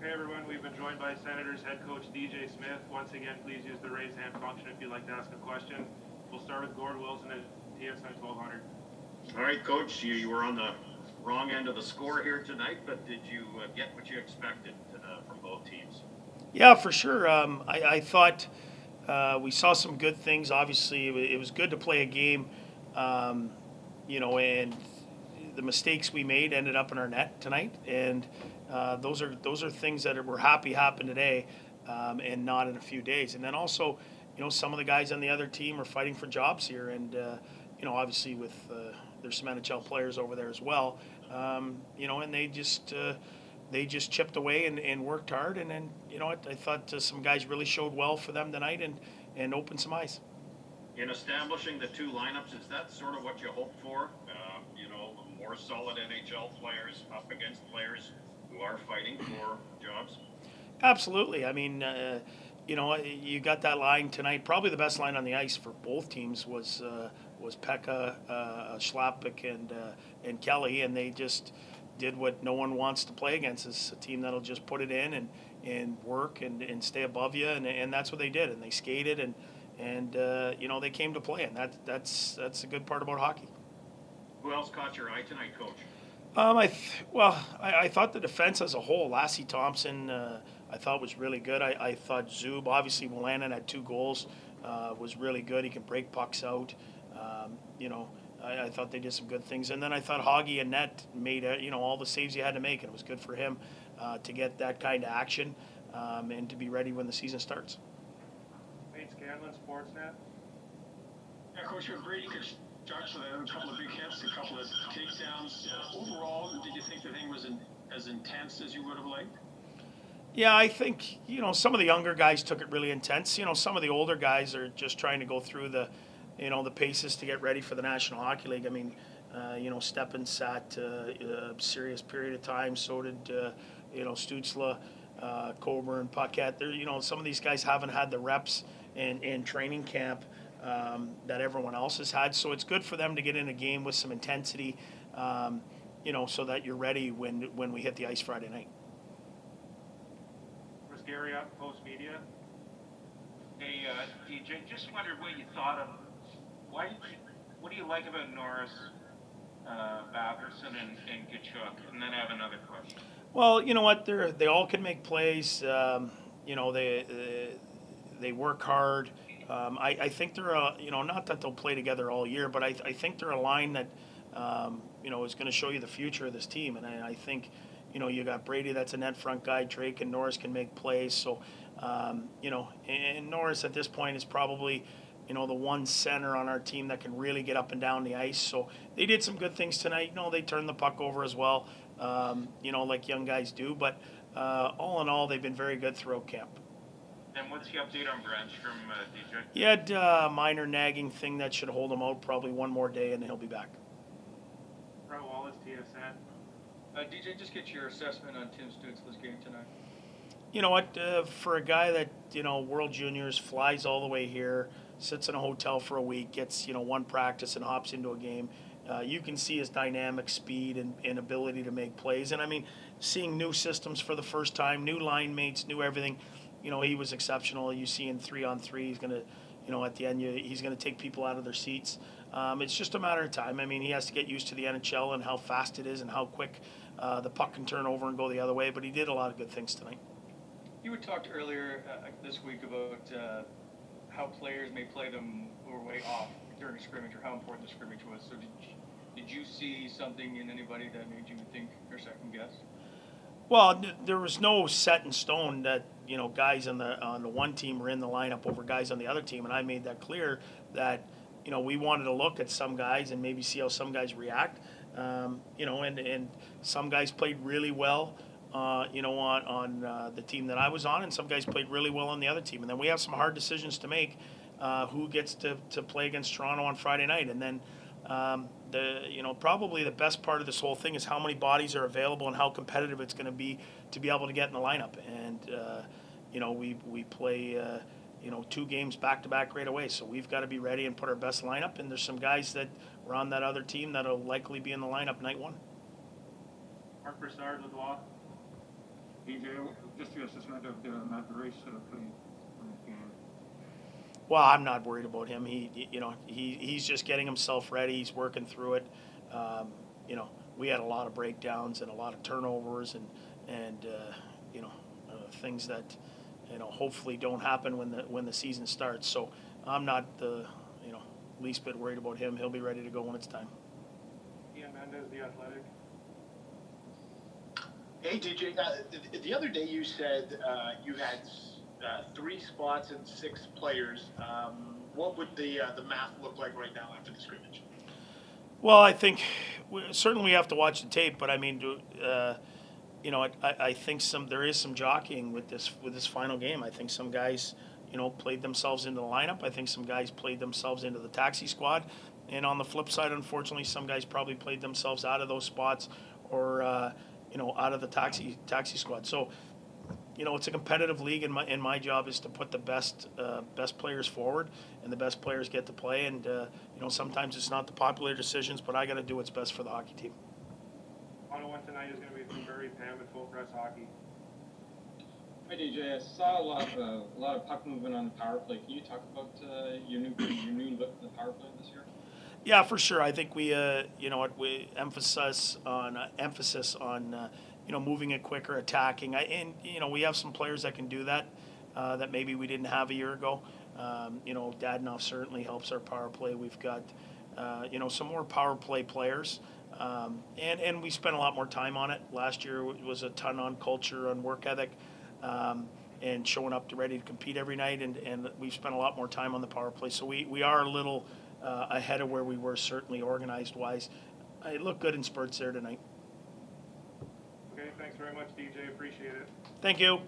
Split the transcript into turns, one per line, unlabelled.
Hey everyone, we've been joined by Senators head coach DJ Smith. Once again, please use the raise hand function if you'd like to ask a question. We'll start with Gord Wilson at TSN 1200.
All right, Coach, you were on the wrong end of the score here tonight, but did you get what you expected from both teams?
Yeah, for sure. I thought we saw some good things. Obviously, it was good to play a game, and the mistakes we made ended up in our net tonight, and those are things that we're happy happened today, and not in a few days. And then also, some of the guys on the other team are fighting for jobs here, and obviously with there's some NHL players over there as well, and they just chipped away and worked hard. And then, I thought some guys really showed well for them tonight and opened some eyes.
In establishing the two lineups, is that sort of what you hope for? More solid NHL players up against players who are fighting for jobs?
Absolutely. I mean, you got that line tonight. Probably the best line on the ice for both teams was Pekka, Schlappick, and Kelly, and they just did what no one wants to play against. Is a team that'll just put it in and work and stay above you, and that's what they did. And they skated and they came to play, and that's a good part about hockey.
Who else caught your eye tonight, Coach?
I thought the defense as a whole, Lassie Thompson, I thought was really good. I thought Zub, obviously Wolanin had 2 goals, was really good. He can break pucks out. I thought they did some good things. And then I thought Hoggy and Net made all the saves he had to make, and it was good for him to get that kind of action and to be ready when the season starts.
Nate Scanlon, Sportsnet.
Yeah, Coach, you have Brady construction, a couple of big hits, a couple of takedowns. Overall, did you think the thing was as intense as you would have liked?
Yeah, I think, some of the younger guys took it really intense. Some of the older guys are just trying to go through the paces to get ready for the National Hockey League. I mean, Steppen sat a serious period of time. So did, Stutzla, Coburn, Paquette. Some of these guys haven't had the reps in training camp that everyone else has had. So it's good for them to get in a game with some intensity, so that you're ready when we hit the ice Friday night.
Chris Gary up, Post Media.
Hey, DJ, just wondered what you thought of. What do you like about Norris, Batherson, and Kachuk? And then I have another question.
Well, you know what? They all can make plays. They work hard. I think they're not that they'll play together all year, but I think they're a line that is going to show you the future of this team. And I think you got Brady, that's a net front guy. Drake and Norris can make plays. So and Norris at this point is probably the one center on our team that can really get up and down the ice. So they did some good things tonight. They turned the puck over as well, like young guys do. But all in all, they've been very good throughout camp.
And what's the update on Brandstrom, DJ?
He had a minor nagging thing that should hold him out probably one more day, and he'll be back.
Brett Wallace, TSN.
DJ, just get your assessment on Tim Stutzla's game tonight.
You know what? For a guy that, World Juniors, flies all the way here, sits in a hotel for a week, gets, one practice and hops into a game, you can see his dynamic speed and ability to make plays. And, I mean, seeing new systems for the first time, new line mates, new everything, he was exceptional. You see in 3-on-3, he's going to, at the end, he's going to take people out of their seats. It's just a matter of time. I mean, he has to get used to the NHL and how fast it is and how quick the puck can turn over and go the other way. But he did a lot of good things tonight.
You had talked earlier this week about how players may play them who are way off during a scrimmage, or how important the scrimmage was. So did you see something in anybody that made you think or second guess?
Well, there was no set in stone that guys on the one team were in the lineup over guys on the other team, and I made that clear that we wanted to look at some guys and maybe see how some guys react. And some guys played really well. On the team that I was on, and some guys played really well on the other team. And then we have some hard decisions to make, who gets to play against Toronto on Friday night. And then probably the best part of this whole thing is how many bodies are available and how competitive it's going to be able to get in the lineup. And we play 2 games back to back right away, so we've got to be ready and put our best lineup. And there's some guys that were on that other team that'll likely be in the lineup night 1.
Mark Broussard, Ladois.
DJ, just your assessment of the Matt Race play on the game.
Well, I'm not worried about him. He's just getting himself ready. He's working through it. We had a lot of breakdowns and a lot of turnovers and things that hopefully don't happen when the season starts. So I'm not the least bit worried about him. He'll be ready to go when it's time.
Ian Mendez, The Athletic.
Hey DJ, the other day you said you had 3 spots and 6 players. What would the math look like right now after the scrimmage?
Well, I think certainly we have to watch the tape, but I mean, I think there is some jockeying with this final game. I think some guys, played themselves into the lineup. I think some guys played themselves into the taxi squad, and on the flip side, unfortunately, some guys probably played themselves out of those spots or out of the taxi squad. So, it's a competitive league, and my job is to put the best players forward, and the best players get to play. And sometimes it's not the popular decisions, but I got to do what's best for the hockey team.
Ottawa tonight is going to be from Barry Pam at Full Press Hockey.
Hi DJ, I saw a lot of puck movement on the power play. Can you talk about your new look for the power play this year?
Yeah, for sure. I think we emphasis on moving it quicker, attacking. We have some players that can do that that maybe we didn't have a year ago. Dadonov certainly helps our power play. We've got some more power play players, and we spent a lot more time on it. Last year was a ton on culture, on work ethic, and showing up ready to compete every night. And we've spent a lot more time on the power play. So we are a little ahead of where we were, certainly organized-wise. It looked good in spurts there tonight.
Okay, thanks very much, DJ. Appreciate it.
Thank you.